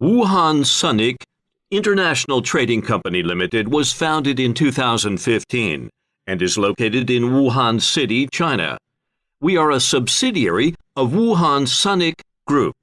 Wuhan Sunic International Trading Company Limited was founded in 2015 and is located in Wuhan City, China. We are a subsidiary of Wuhan Sunic Group,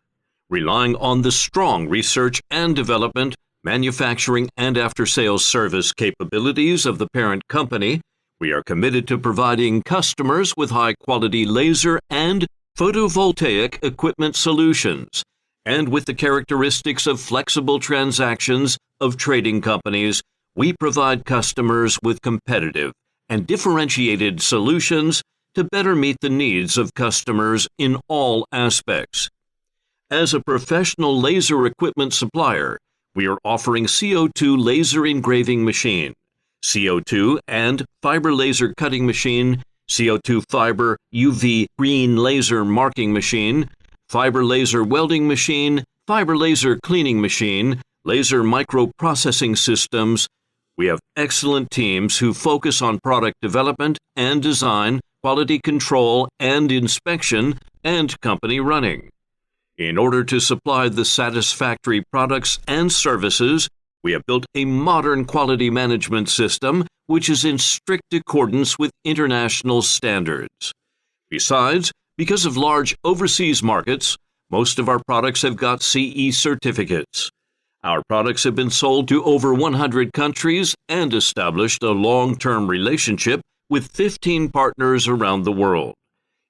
relying on the strong research and development, manufacturing, and after-sales service capabilities of the parent company. We are committed to providing customers with high-quality laser and photovoltaic equipment solutions, and with the characteristics of flexible transactions of trading companies, we provide customers with competitive and differentiated solutions to better meet the needs of customers in all aspects. As a professional laser equipment supplier, we are offering CO2 laser engraving machine, CO2 and fiber laser cutting machine, CO2 fiber UV green laser marking machine, fiber laser welding machine, fiber laser cleaning machine, laser microprocessing systems. We have excellent teams who focus on product development and design, quality control and inspection, and company running. In order to supply the satisfactory products and services, we have built a modern quality management system which is in strict accordance with international standards. Besides, because of large overseas markets, most of our products have got CE certificates. Our products have been sold to over 100 countries and established a long-term relationship with 15 partners around the world.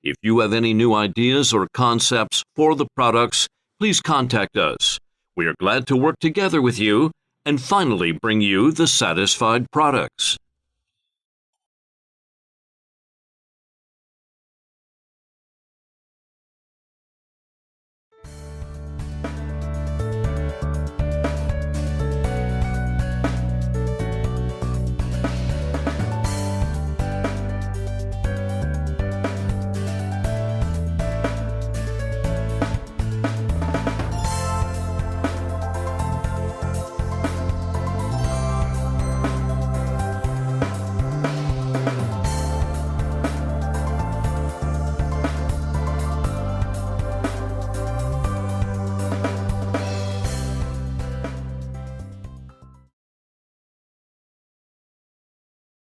If you have any new ideas or concepts for the products, please contact us. We are glad to work together with you and finally bring you the satisfied products.